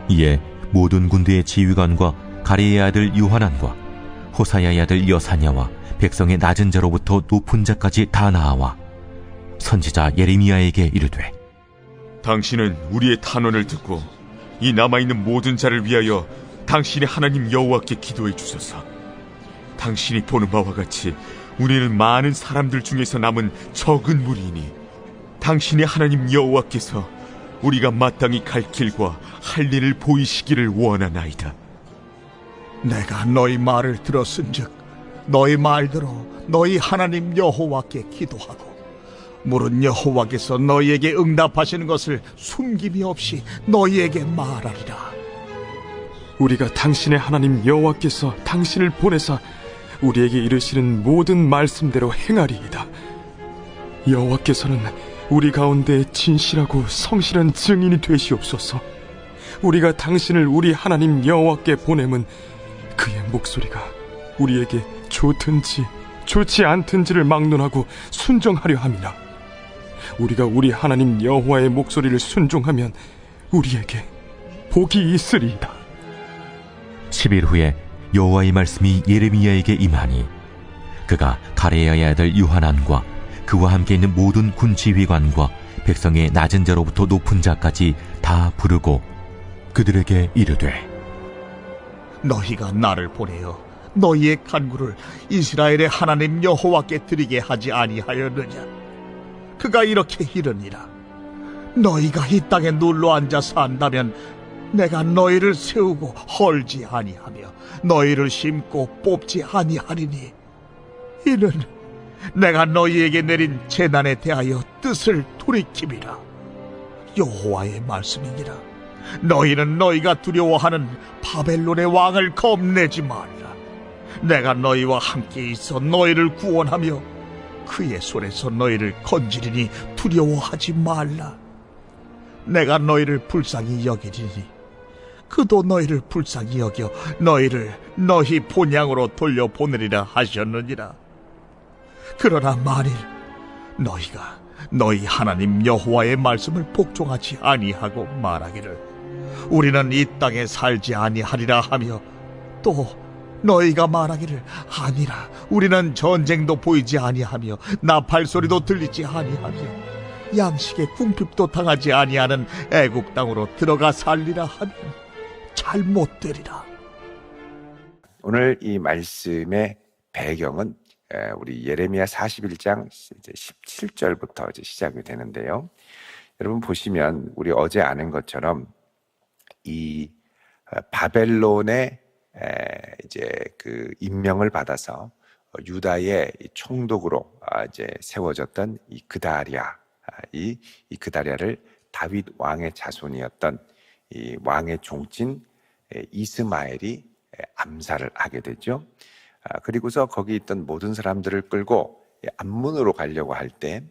이에 모든 군대의 지휘관과 가레의 아들 요하난과 호사야의 아들 여사냐와 백성의 낮은 자로부터 높은 자까지 다 나아와 선지자 예레미야에게 이르되, 당신은 우리의 탄원을 듣고 이 남아있는 모든 자를 위하여 당신의 하나님 여호와께 기도해 주소서. 당신이 보는 바와 같이 우리는 많은 사람들 중에서 남은 적은 무리이니 당신의 하나님 여호와께서 우리가 마땅히 갈 길과 할 일을 보이시기를 원하나이다. 내가 너희 말을 들었은즉 너희 말대로 너희 하나님 여호와께 기도하고 물은 여호와께서 너희에게 응답하시는 것을 숨김이 없이 너희에게 말하리라. 우리가 당신의 하나님 여호와께서 당신을 보내사 우리에게 이르시는 모든 말씀대로 행하리이다. 여호와께서는 우리 가운데 진실하고 성실한 증인이 되시옵소서. 우리가 당신을 우리 하나님 여호와께 보냄은 그의 목소리가 우리에게 좋든지 좋지 않든지를 막론하고 순종하려 함이라. 우리가 우리 하나님 여호와의 목소리를 순종하면 우리에게 복이 있으리이다. 10일 후에 여호와의 말씀이 예레미야에게 임하니 그가 가레야의 아들 요하난과 그와 함께 있는 모든 군 지휘관과 백성의 낮은 자로부터 높은 자까지 다 부르고 그들에게 이르되, 너희가 나를 보내어 너희의 간구를 이스라엘의 하나님 여호와께 드리게 하지 아니하였느냐? 그가 이렇게 이르니라. 너희가 이 땅에 눌러 앉아 산다면 내가 너희를 세우고 헐지 아니하며 너희를 심고 뽑지 아니하리니 이는 내가 너희에게 내린 재난에 대하여 뜻을 돌이킴이라. 여호와의 말씀이니라. 너희는 너희가 두려워하는 바벨론의 왕을 겁내지 말라. 내가 너희와 함께 있어 너희를 구원하며 그의 손에서 너희를 건지리니 두려워하지 말라. 내가 너희를 불쌍히 여기리니 그도 너희를 불쌍히 여겨 너희를 너희 본향으로 돌려보내리라 하셨느니라. 그러나 만일 너희가 너희 하나님 여호와의 말씀을 복종하지 아니하고 말하기를 우리는 이 땅에 살지 아니하리라 하며 또 너희가 말하기를 아니라 우리는 전쟁도 보이지 아니하며 나팔 소리도 들리지 아니하며 양식의 궁핍도 당하지 아니하는 애굽 땅으로 들어가 살리라 하면 잘못되리라. 오늘 이 말씀의 배경은 우리 예레미야 41장 17절부터 이제 시작이 되는데요. 여러분 보시면 우리 어제 아는 것처럼 이 바벨론의 이제 그 임명을 받아서 유다의 총독으로 이제 세워졌던 이 그다랴, 이 그다랴를 다윗 왕의 자손이었던 이 왕의 종친 이스마엘이 암살을 하게 되죠. 그리고서 거기 있던 모든 사람들을 끌고 암문으로 가려고 할 때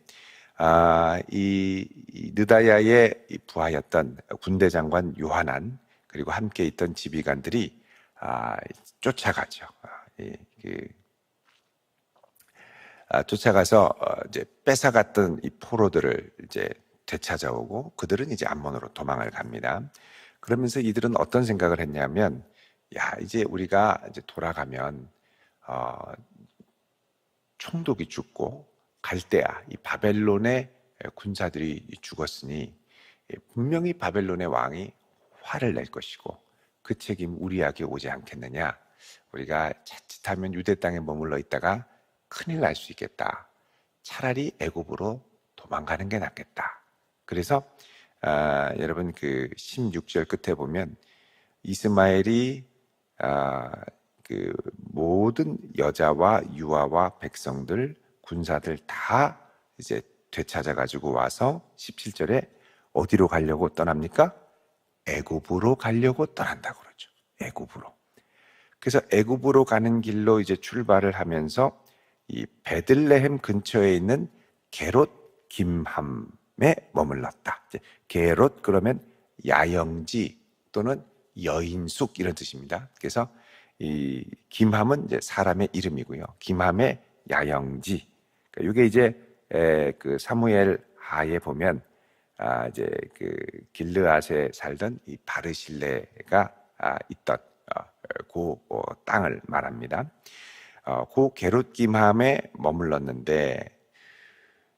이 느다야의 부하였던 군대 장관 요하난 그리고 함께 있던 지휘관들이 쫓아가죠. 쫓아가서 이제 뺏어갔던 이 포로들을 이제 되찾아오고 그들은 이제 암몬으로 도망을 갑니다. 그러면서 이들은 어떤 생각을 했냐면, 야, 이제 우리가 이제 돌아가면 총독이 죽고 갈대아 이 바벨론의 군사들이 죽었으니 분명히 바벨론의 왕이 화를 낼 것이고 그 책임 우리에게 오지 않겠느냐. 우리가 자칫하면 유대 땅에 머물러 있다가 큰일 날 수 있겠다. 차라리 애굽으로 도망가는 게 낫겠다. 그래서 여러분 그 16절 끝에 보면 이스마엘이 그 모든 여자와 유아와 백성들 군사들 다 이제 되찾아 가지고 와서 17절에 어디로 가려고 떠납니까? 애굽으로 가려고 떠난다고 그러죠. 애굽으로. 그래서 애굽으로 가는 길로 이제 출발을 하면서 이 베들레헴 근처에 있는 게롯 김함에 머물렀다. 이제 게롯 그러면 야영지 또는 여인숙 이런 뜻입니다. 그래서 이 김함은 이제 사람의 이름이고요. 김함의 야영지. 그러니까 이게 이제 그 사무엘 하에 보면 이제 그 길르앗에 살던 이 바르실레가 있던 그 땅을 말합니다. 그 게롯김함에 머물렀는데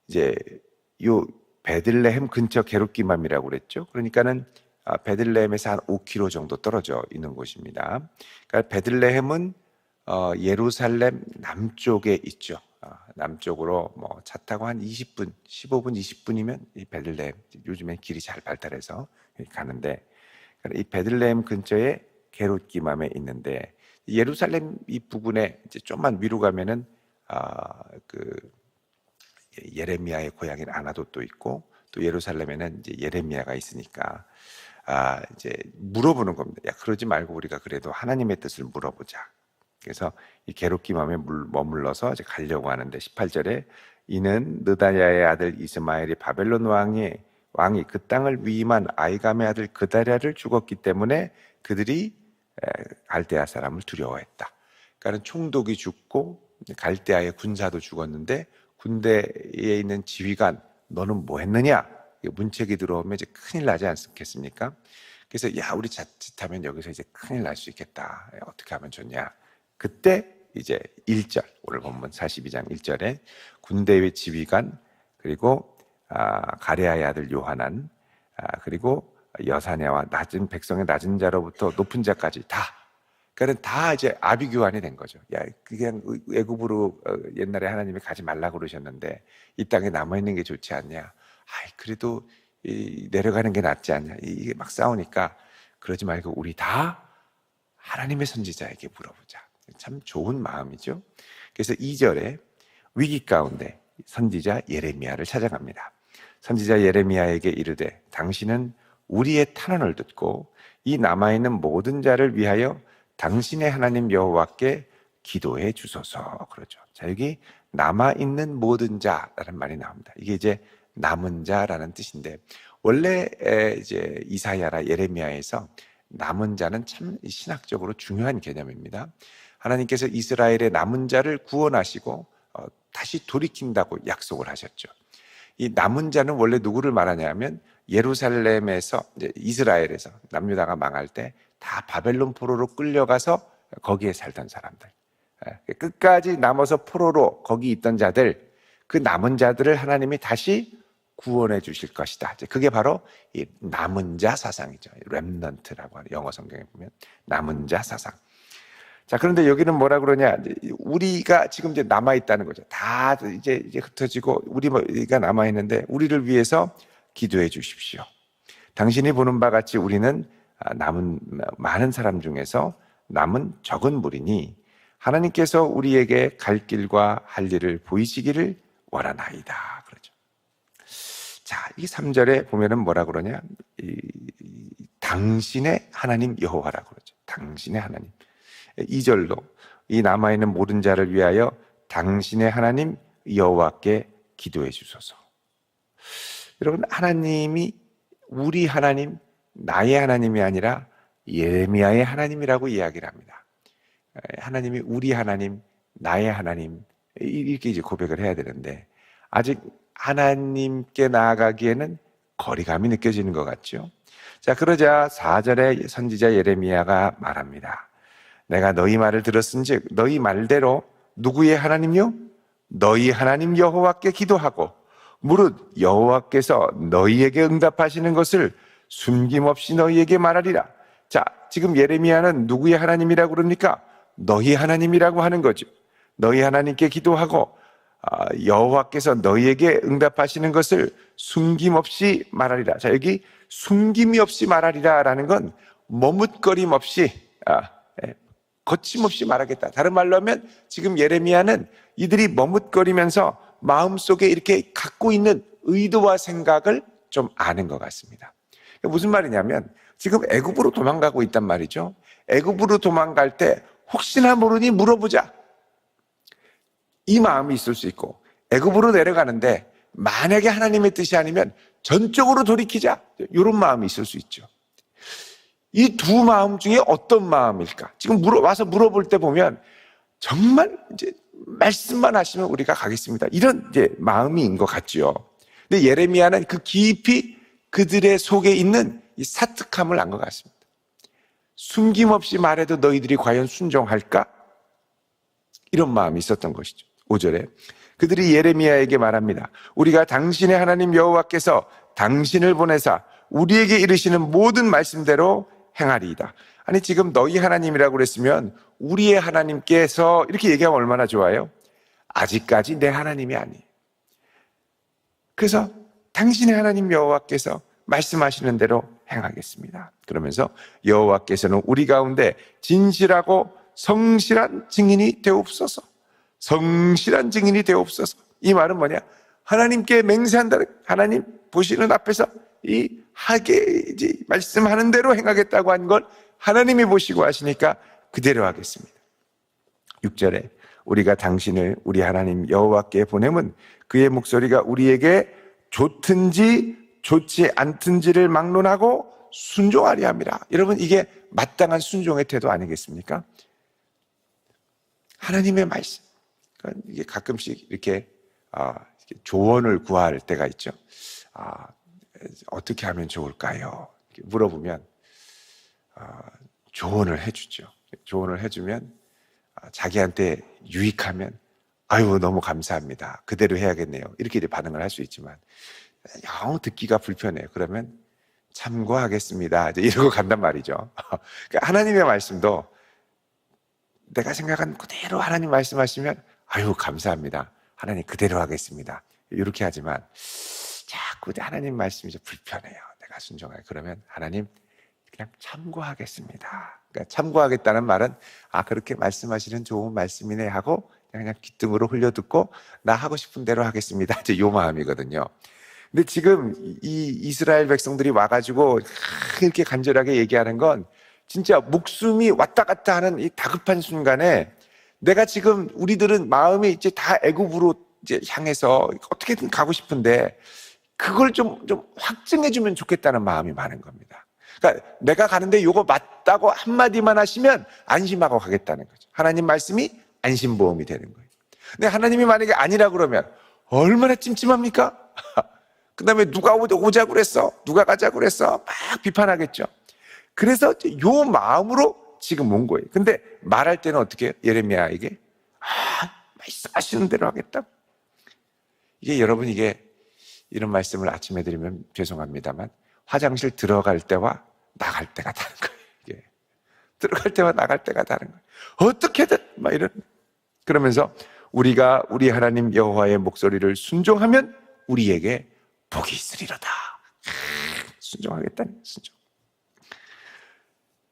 이제 요 베들레헴 근처 게롯김함이라고 그랬죠. 그러니까는 베들레헴에서 한 5km 정도 떨어져 있는 곳입니다. 그러니까 베들레헴은 예루살렘 남쪽에 있죠. 남쪽으로 뭐 차 타고 한 20분, 15분, 20분이면 이 베들레헴, 요즘엔 길이 잘 발달해서 가는데, 이 베들레헴 근처에 게롯김함에 있는데, 예루살렘 이 부근에 이제 좀만 위로 가면은 그 예레미야의 고향인 아나돗도 있고, 또 예루살렘에는 이제 예레미야가 있으니까 이제 물어보는 겁니다. 야, 그러지 말고 우리가 그래도 하나님의 뜻을 물어보자. 그래서 이 게롯김함에 머물러서 이제 가려고 하는데 18절에 이는 느다야의 아들 이스마엘이 바벨론 왕이 그 땅을 위임한 아이감의 아들 그다랴를 죽었기 때문에 그들이 갈대아 사람을 두려워했다. 그러니까 총독이 죽고 갈대아의 군사도 죽었는데 군대에 있는 지휘관 너는 뭐 했느냐? 문책이 들어오면 이제 큰일 나지 않겠습니까? 그래서 야, 우리 자칫하면 여기서 이제 큰일 날 수 있겠다. 어떻게 하면 좋냐? 그때 이제 1절, 오늘 본문 42장 1절에 군대의 지휘관, 그리고 가레아의 아들 요하난, 그리고 여사냐와 낮은 백성의 낮은 자로부터 높은 자까지 그러니까 다 이제 아비규환이 된 거죠. 야, 그냥 애굽으로 옛날에 하나님이 가지 말라고 그러셨는데 이 땅에 남아 있는 게 좋지 않냐? 그래도 내려가는 게 낫지 않냐? 이게 막 싸우니까 그러지 말고 우리 다 하나님의 선지자에게 물어보자. 참 좋은 마음이죠. 그래서 2절에 위기 가운데 선지자 예레미야를 찾아갑니다. 선지자 예레미야에게 이르되 당신은 우리의 탄원을 듣고 이 남아있는 모든 자를 위하여 당신의 하나님 여호와께 기도해 주소서. 그러죠. 자, 여기 남아있는 모든 자라는 말이 나옵니다. 이게 이제 남은 자라는 뜻인데, 원래 이제 이사야라 예레미야에서 남은 자는 참 신학적으로 중요한 개념입니다. 하나님께서 이스라엘의 남은 자를 구원하시고 다시 돌이킨다고 약속을 하셨죠. 이 남은 자는 원래 누구를 말하냐면 예루살렘에서 이제 이스라엘에서 남유다가 망할 때 다 바벨론 포로로 끌려가서 거기에 살던 사람들, 끝까지 남아서 포로로 거기 있던 자들, 그 남은 자들을 하나님이 다시 구원해 주실 것이다. 그게 바로 이 남은 자 사상이죠. 렘넌트라고 하는 영어 성경에 보면 남은 자 사상. 자, 그런데 여기는 뭐라 그러냐? 우리가 지금 이제 남아 있다는 거죠. 다 이제 흩어지고 우리가 남아 있는데 우리를 위해서 기도해 주십시오. 당신이 보는 바 같이 우리는 남은 많은 사람 중에서 남은 적은 무리니 하나님께서 우리에게 갈 길과 할 일을 보이시기를 원하나이다. 그러죠. 자, 이 3절에 보면은 뭐라 그러냐? 당신의 하나님 여호와라고 그러죠. 당신의 하나님. 2절도 이 남아있는 모든 자를 위하여 당신의 하나님 여호와께 기도해 주소서. 여러분, 하나님이 우리 하나님, 나의 하나님이 아니라 예레미야의 하나님이라고 이야기를 합니다. 하나님이 우리 하나님, 나의 하나님, 이렇게 이제 고백을 해야 되는데 아직 하나님께 나아가기에는 거리감이 느껴지는 것 같죠. 자, 그러자 4절에 선지자 예레미야가 말합니다. 내가 너희 말을 들었은즉 너희 말대로 누구의 하나님요? 너희 하나님 여호와께 기도하고 무릇 여호와께서 너희에게 응답하시는 것을 숨김없이 너희에게 말하리라. 자, 지금 예레미야는 누구의 하나님이라고 그럽니까? 너희 하나님이라고 하는 거죠. 너희 하나님께 기도하고 여호와께서 너희에게 응답하시는 것을 숨김없이 말하리라. 자, 여기 숨김이 없이 말하리라라는 건 머뭇거림 없이 거침없이 말하겠다. 다른 말로 하면 지금 예레미야는 이들이 머뭇거리면서 마음속에 이렇게 갖고 있는 의도와 생각을 좀 아는 것 같습니다. 무슨 말이냐면 지금 애굽으로 도망가고 있단 말이죠. 애굽으로 도망갈 때 혹시나 모르니 물어보자. 이 마음이 있을 수 있고, 애굽으로 내려가는데 만약에 하나님의 뜻이 아니면 전적으로 돌이키자. 이런 마음이 있을 수 있죠. 이 두 마음 중에 어떤 마음일까? 지금 와서 물어볼 때 보면 정말 이제 말씀만 하시면 우리가 가겠습니다. 이런 이제 마음인 것 같죠. 근데 예레미야는 그 깊이 그들의 속에 있는 이 사특함을 안 것 같습니다. 숨김없이 말해도 너희들이 과연 순종할까? 이런 마음이 있었던 것이죠. 5절에 그들이 예레미야에게 말합니다. 우리가 당신의 하나님 여호와께서 당신을 보내사 우리에게 이르시는 모든 말씀대로 행하리이다. 아니 지금 너희 하나님이라고 그랬으면 우리의 하나님께서 이렇게 얘기하면 얼마나 좋아요? 아직까지 내 하나님이 아니에요. 그래서 당신의 하나님 여호와께서 말씀하시는 대로 행하겠습니다. 그러면서 여호와께서는 우리 가운데 진실하고 성실한 증인이 되옵소서. 성실한 증인이 되옵소서. 이 말은 뭐냐? 하나님께 맹세한다는, 하나님 보시는 앞에서 이 하게 말씀하는 대로 행하겠다고 한 걸 하나님이 보시고 하시니까 그대로 하겠습니다. 6절에 우리가 당신을 우리 하나님 여호와께 보내면 그의 목소리가 우리에게 좋든지 좋지 않든지를 막론하고 순종하리 함이라. 여러분 이게 마땅한 순종의 태도 아니겠습니까? 하나님의 말씀. 이게 가끔씩 이렇게 조언을 구할 때가 있죠. 어떻게 하면 좋을까요? 이렇게 물어보면 조언을 해주죠. 조언을 해주면 자기한테 유익하면 아유 너무 감사합니다. 그대로 해야겠네요. 이렇게 반응을 할 수 있지만 영 듣기가 불편해요. 그러면 참고하겠습니다. 이제 이러고 간단 말이죠. 그러니까 하나님의 말씀도 내가 생각한 그대로 하나님 말씀하시면 아유 감사합니다. 하나님 그대로 하겠습니다. 이렇게 하지만 자꾸 하나님 말씀이 좀 불편해요. 내가 순종하게. 그러면 하나님 그냥 참고하겠습니다. 그러니까 참고하겠다는 말은 그렇게 말씀하시는 좋은 말씀이네 하고 그냥 귀등으로 흘려듣고 나 하고 싶은 대로 하겠습니다. 이제 요 마음이거든요. 근데 지금 이 이스라엘 백성들이 와가지고 이렇게 간절하게 얘기하는 건 진짜 목숨이 왔다 갔다 하는 이 다급한 순간에 내가 지금 우리들은 마음이 이제 다 애굽으로 이제 향해서 어떻게든 가고 싶은데 그걸 좀 확증해주면 좋겠다는 마음이 많은 겁니다. 그러니까 내가 가는데 요거 맞다고 한마디만 하시면 안심하고 가겠다는 거죠. 하나님 말씀이 안심보험이 되는 거예요. 근데 하나님이 만약에 아니라 그러면 얼마나 찜찜합니까? 그 다음에 누가 오자고 그랬어? 누가 가자고 그랬어? 막 비판하겠죠. 그래서 요 마음으로 지금 온 거예요. 근데 말할 때는 어떻게 해요? 예레미야에게 말씀하시는 대로 하겠다. 이게 여러분 이게 이런 말씀을 아침에 드리면 죄송합니다만 화장실 들어갈 때와 나갈 때가 다른 거예요. 이게 들어갈 때와 나갈 때가 다른 거예요. 어떻게든 막 이런. 그러면서 우리가 우리 하나님 여호와의 목소리를 순종하면 우리에게 복이 있으리로다. 순종하겠다니 순종.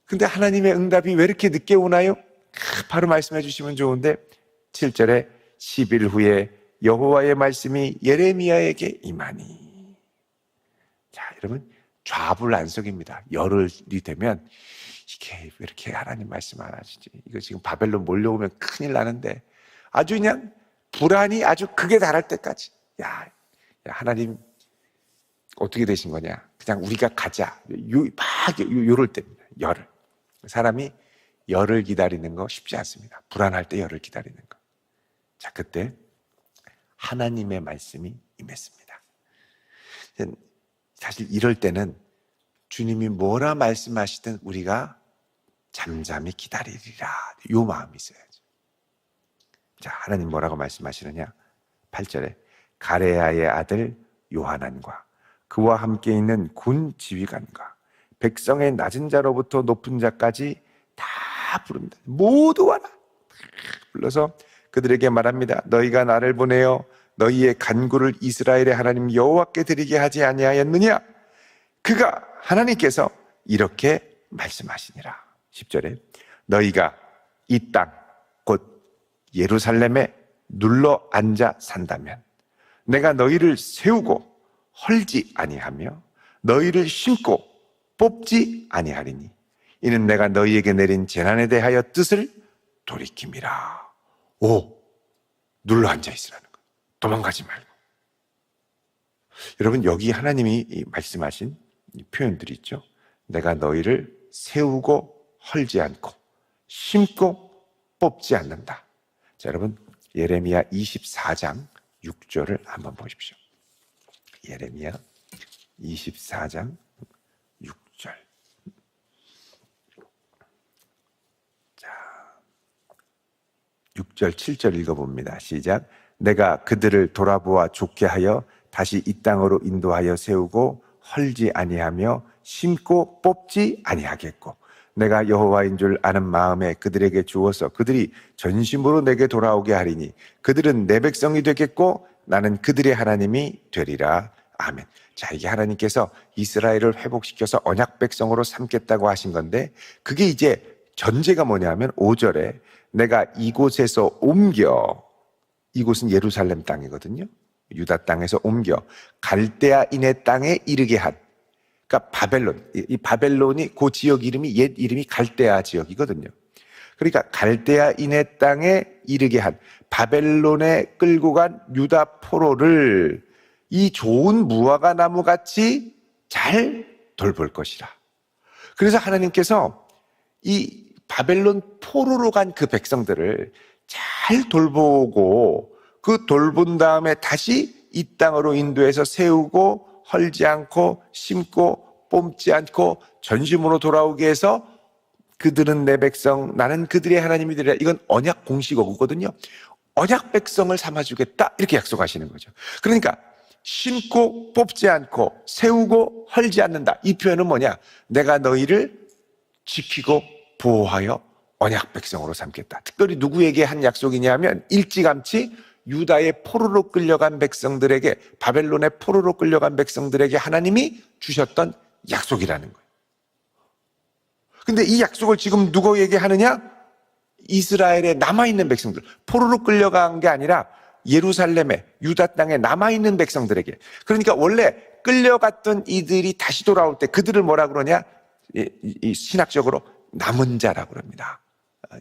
근데 하나님의 응답이 왜 이렇게 늦게 오나요? 바로 말씀해 주시면 좋은데 7절에 10일 후에 여호와의 말씀이 예레미야에게 임하니. 자, 여러분 좌불안석입니다. 열흘이 되면 이게 왜 이렇게 하나님 말씀 안 하시지? 이거 지금 바벨론 몰려오면 큰일 나는데 아주 그냥 불안이 아주 극에 달할 때까지 야 하나님 어떻게 되신 거냐? 그냥 우리가 가자. 요럴 때입니다. 열흘. 사람이 열흘 기다리는 거 쉽지 않습니다. 불안할 때 열흘 기다리는 거. 자, 그때 하나님의 말씀이 임했습니다. 사실 이럴 때는 주님이 뭐라 말씀하시든 우리가 잠잠히 기다리리라. 요 마음이 있어야죠. 자, 하나님 뭐라고 말씀하시느냐? 8절에 가레야의 아들 요하난과 그와 함께 있는 군 지휘관과 백성의 낮은 자로부터 높은 자까지 다 부릅니다. 모두 와라. 불러서 그들에게 말합니다. 너희가 나를 보내어 너희의 간구를 이스라엘의 하나님 여호와께 드리게 하지 아니하였느냐? 그가 하나님께서 이렇게 말씀하시니라. 10절에 너희가 이 땅 곧 예루살렘에 눌러 앉아 산다면 내가 너희를 세우고 헐지 아니하며 너희를 심고 뽑지 아니하리니 이는 내가 너희에게 내린 재난에 대하여 뜻을 돌이킴이라. 눌러 앉아 있으라는 거예요. 도망가지 말고. 여러분 여기 하나님이 말씀하신 이 표현들이 있죠. 내가 너희를 세우고 헐지 않고 심고 뽑지 않는다. 자, 여러분 예레미야 24장 6절을 한번 보십시오. 예레미야 24장 6절. 자, 6절, 7절 읽어봅니다. 시작. 내가 그들을 돌아보아 좋게 하여 다시 이 땅으로 인도하여 세우고 헐지 아니하며 심고 뽑지 아니하겠고, 내가 여호와인 줄 아는 마음에 그들에게 주어서 그들이 전심으로 내게 돌아오게 하리니 그들은 내 백성이 되겠고 나는 그들의 하나님이 되리라. 아멘. 자, 이게 하나님께서 이스라엘을 회복시켜서 언약 백성으로 삼겠다고 하신 건데, 그게 이제 전제가 뭐냐면 5절에 내가 이곳에서 옮겨, 이곳은 예루살렘 땅이거든요. 유다 땅에서 옮겨 갈대아인의 땅에 이르게 한, 그러니까 바벨론, 이 바벨론이 그 지역 이름이 옛 이름이 갈대아 지역이거든요. 그러니까 갈대아인의 땅에 이르게 한, 바벨론에 끌고 간 유다 포로를 이 좋은 무화과 나무같이 잘 돌볼 것이라. 그래서 하나님께서 이 바벨론 포로로 간 그 백성들을 잘 돌보고 그 돌본 다음에 다시 이 땅으로 인도해서 세우고 헐지 않고 심고 뽑지 않고 전심으로 돌아오게 해서 그들은 내 백성, 나는 그들의 하나님이 되리라. 이건 언약 공식 어구거든요. 언약 백성을 삼아주겠다, 이렇게 약속하시는 거죠. 그러니까 심고 뽑지 않고 세우고 헐지 않는다, 이 표현은 뭐냐? 내가 너희를 지키고 보호하여 언약 백성으로 삼겠다. 특별히 누구에게 한 약속이냐면 일찌감치 유다의 포로로 끌려간 백성들에게, 바벨론의 포로로 끌려간 백성들에게 하나님이 주셨던 약속이라는 거예요. 근데 이 약속을 지금 누구에게 하느냐? 이스라엘에 남아있는 백성들, 포로로 끌려간 게 아니라 예루살렘에, 유다 땅에 남아있는 백성들에게. 그러니까 원래 끌려갔던 이들이 다시 돌아올 때 그들을 뭐라 그러냐? 이 신학적으로 남은 자라고 그럽니다.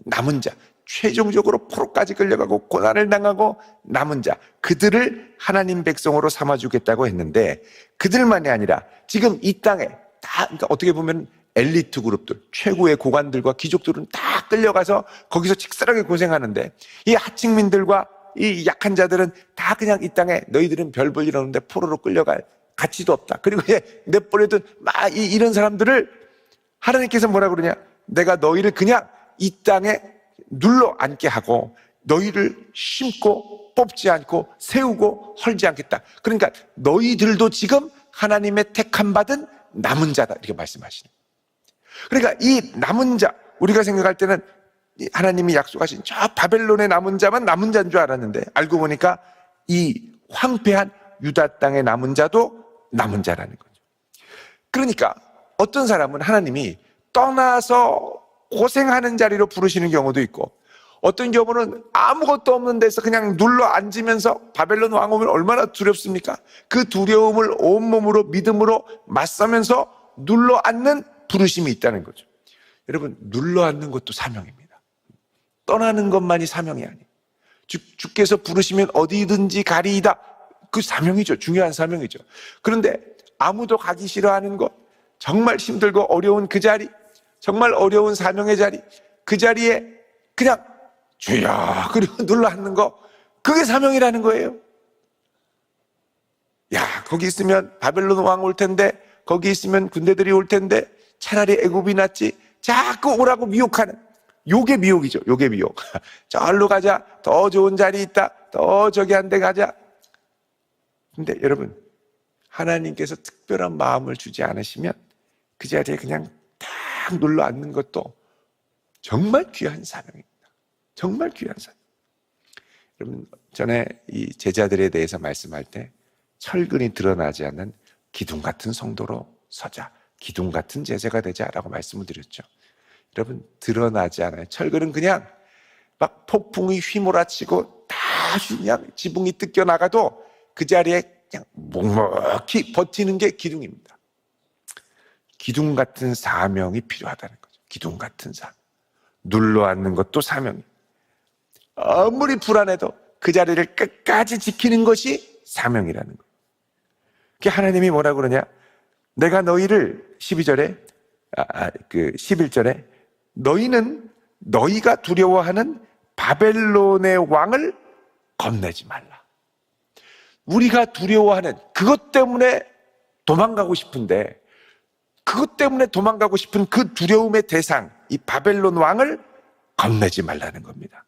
남은 자, 최종적으로 포로까지 끌려가고 고난을 당하고 남은 자, 그들을 하나님 백성으로 삼아주겠다고 했는데, 그들만이 아니라 지금 이 땅에 다, 그러니까 어떻게 보면 엘리트 그룹들, 최고의 고관들과 귀족들은 다 끌려가서 거기서 직설하게 고생하는데, 이 하층민들과 이 약한 자들은 다 그냥 이 땅에 너희들은 별 볼 일 없는데 포로로 끌려갈 가치도 없다. 그리고 내버려둔 막 이런 사람들을 하나님께서 뭐라 그러냐? 내가 너희를 그냥 이 땅에 눌러 앉게 하고 너희를 심고 뽑지 않고 세우고 헐지 않겠다. 그러니까 너희들도 지금 하나님의 택함 받은 남은 자다, 이렇게 말씀하시는. 그러니까 이 남은 자, 우리가 생각할 때는 하나님이 약속하신 저 바벨론의 남은 자만 남은 자인 줄 알았는데, 알고 보니까 이 황폐한 유다 땅의 남은 자도 남은 자라는 거죠. 그러니까 어떤 사람은 하나님이 떠나서 고생하는 자리로 부르시는 경우도 있고, 어떤 경우는 아무것도 없는 데서 그냥 눌러 앉으면서, 바벨론 왕 오면 얼마나 두렵습니까? 그 두려움을 온몸으로 믿음으로 맞서면서 눌러 앉는 부르심이 있다는 거죠. 여러분, 눌러 앉는 것도 사명입니다. 떠나는 것만이 사명이 아니에요. 주께서 부르시면 어디든지 가리이다, 그 사명이죠. 중요한 사명이죠. 그런데 아무도 가기 싫어하는 것, 정말 힘들고 어려운 그 자리, 정말 어려운 사명의 자리, 그 자리에 그냥 주여 그리고 눌러 앉는 거, 그게 사명이라는 거예요. 야, 거기 있으면 바벨론 왕 올 텐데, 거기 있으면 군대들이 올 텐데 차라리 애굽이 낫지, 자꾸 오라고 미혹하는, 요게 미혹이죠. 요게 미혹. 저리로 가자, 더 좋은 자리 있다, 더 저기 한 데 가자. 근데 여러분, 하나님께서 특별한 마음을 주지 않으시면 그 자리에 그냥 딱 눌러 앉는 것도 정말 귀한 사명입니다. 정말 귀한 사명. 여러분, 전에 이 제자들에 대해서 말씀할 때 철근이 드러나지 않는 기둥 같은 성도로 서자, 기둥 같은 제자가 되자라고 말씀을 드렸죠. 여러분, 드러나지 않아요. 철근은 그냥 막 폭풍이 휘몰아치고 다 그냥 지붕이 뜯겨나가도 그 자리에 그냥 묵묵히 버티는 게 기둥입니다. 기둥 같은 사명이 필요하다는 거죠. 기둥 같은 사명. 눌러 앉는 것도 사명이에요. 아무리 불안해도 그 자리를 끝까지 지키는 것이 사명이라는 거예요. 그게 하나님이 뭐라 그러냐? 내가 너희를 12절에 11절에 너희는 너희가 두려워하는 바벨론의 왕을 겁내지 말라. 우리가 두려워하는 그것 때문에 도망가고 싶은데 그것 때문에 도망가고 싶은 그 두려움의 대상, 이 바벨론 왕을 겁내지 말라는 겁니다.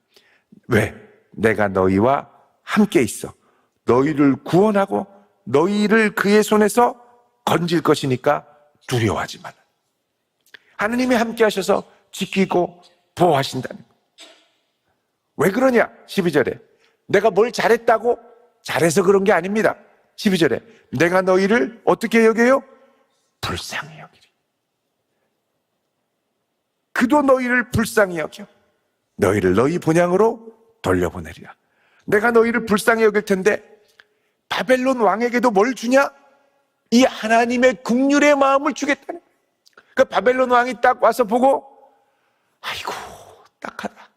왜? 내가 너희와 함께 있어. 너희를 구원하고 너희를 그의 손에서 건질 것이니까 두려워하지 말라. 하느님이 함께 하셔서 지키고 보호하신다는 거예요. 왜 그러냐? 12절에 내가 뭘 잘했다고? 잘해서 그런 게 아닙니다. 12절에 내가 너희를 어떻게 여겨요? 불쌍히 여기리. 그도 너희를 불쌍히 여겨 너희를 너희 본향으로 돌려보내리라. 내가 너희를 불쌍히 여길 텐데 바벨론 왕에게도 뭘 주냐? 이 하나님의 긍휼의 마음을 주겠다는 거예요. 그 바벨론 왕이 딱 와서 보고 아이고 딱하다.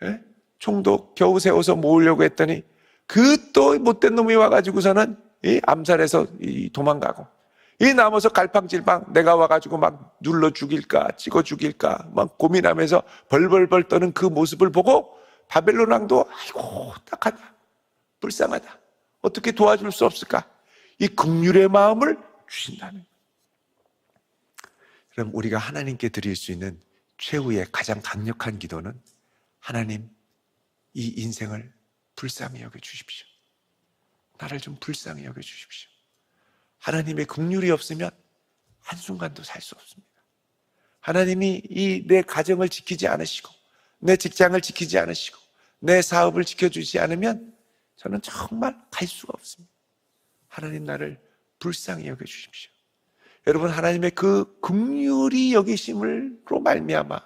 예? 총도 겨우 세워서 모으려고 했더니 그 또 못된 놈이 와가지고서는 암살해서 도망가고 남아서 갈팡질팡 내가 와가지고 막 눌러 죽일까 찍어 죽일까 막 고민하면서 벌벌벌 떠는 그 모습을 보고 바벨론 왕도 아이고 딱하다. 불쌍하다. 어떻게 도와줄 수 없을까? 이 긍휼의 마음을 주신다는 거예요. 그럼 우리가 하나님께 드릴 수 있는 최후의 가장 강력한 기도는 하나님, 이 인생을 불쌍히 여겨 주십시오. 나를 좀 불쌍히 여겨 주십시오. 하나님의 긍휼이 없으면 한순간도 살 수 없습니다. 하나님이 이 내 가정을 지키지 않으시고 내 직장을 지키지 않으시고 내 사업을 지켜주지 않으면 저는 정말 갈 수가 없습니다. 하나님 나를 불쌍히 여겨 주십시오. 여러분, 하나님의 그 긍휼이 여기심으로 말미암아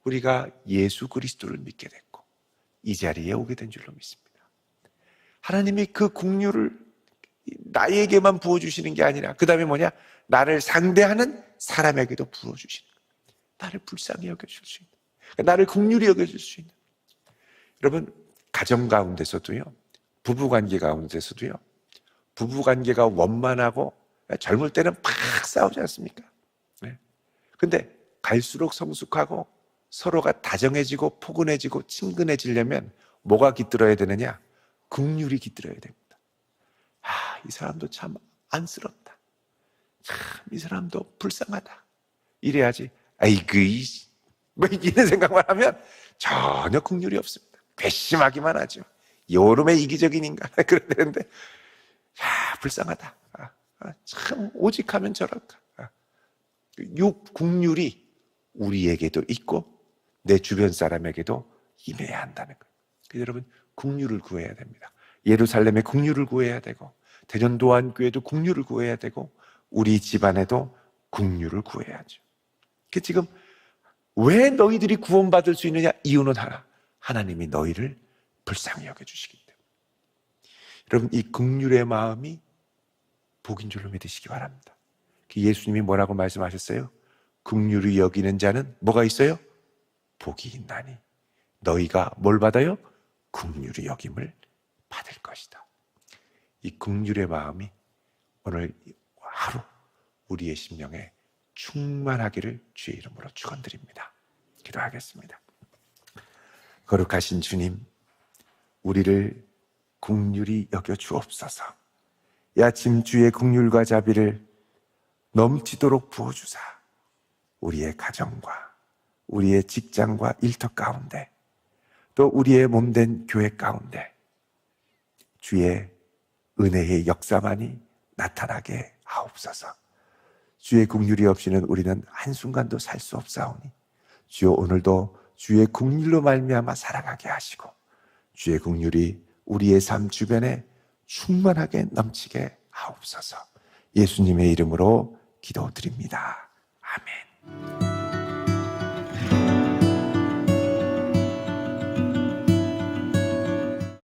우리가 예수 그리스도를 믿게 됐고 이 자리에 오게 된 줄로 믿습니다. 하나님이 그 긍휼을 나에게만 부어주시는 게 아니라 그 다음에 뭐냐? 나를 상대하는 사람에게도 부어주시는 거예요. 나를 불쌍히 여겨줄 수 있는, 나를 긍휼히 여겨줄 수 있는. 여러분, 가정 가운데서도요, 부부관계 가운데서도요, 부부관계가 원만하고 젊을 때는 팍 싸우지 않습니까? 근데 갈수록 성숙하고 서로가 다정해지고 포근해지고 친근해지려면 뭐가 깃들어야 되느냐? 긍휼이 깃들어야 됩니다. 이 사람도 참 안쓰럽다. 참 이 사람도 불쌍하다. 이래야지. 아이고 뭐 이런 생각만 하면 전혀 긍휼이 없습니다. 괘씸하기만 하죠. 요놈의 이기적인 인간 그러는데 불쌍하다. 참 오직하면 저럴까. 이 긍휼이 우리에게도 있고 내 주변 사람에게도 임해야 한다는 거예요. 여러분, 긍휼을 구해야 됩니다. 예루살렘에 긍휼을 구해야 되고 대전도안교회도 긍휼을 구해야 되고 우리 집안에도 긍휼을 구해야죠. 그 지금 왜 너희들이 구원받을 수 있느냐? 이유는 하나, 하나님이 너희를 불쌍히 여겨주시기 때문에. 여러분, 이 긍휼의 마음이 복인 줄로 믿으시기 바랍니다. 예수님이 뭐라고 말씀하셨어요? 긍휼히 여기는 자는 뭐가 있어요? 복이 있나니 너희가 뭘 받아요? 긍휼히 여김을 받을 것이다. 이 긍휼의 마음이 오늘 하루 우리의 심령에 충만하기를 주의 이름으로 축원드립니다. 기도하겠습니다. 거룩하신 주님, 우리를 긍휼히 여겨 주옵소서. 이 아침 주의 긍휼과 자비를 넘치도록 부어주사 우리의 가정과 우리의 직장과 일터 가운데 또 우리의 몸된 교회 가운데 주의 은혜의 역사만이 나타나게 하옵소서. 주의 긍휼이 없이는 우리는 한순간도 살 수 없사오니 주여 오늘도 주의 긍휼로 말미암아 살아가게 하시고 주의 긍휼이 우리의 삶 주변에 충만하게 넘치게 하옵소서. 예수님의 이름으로 기도드립니다. 아멘.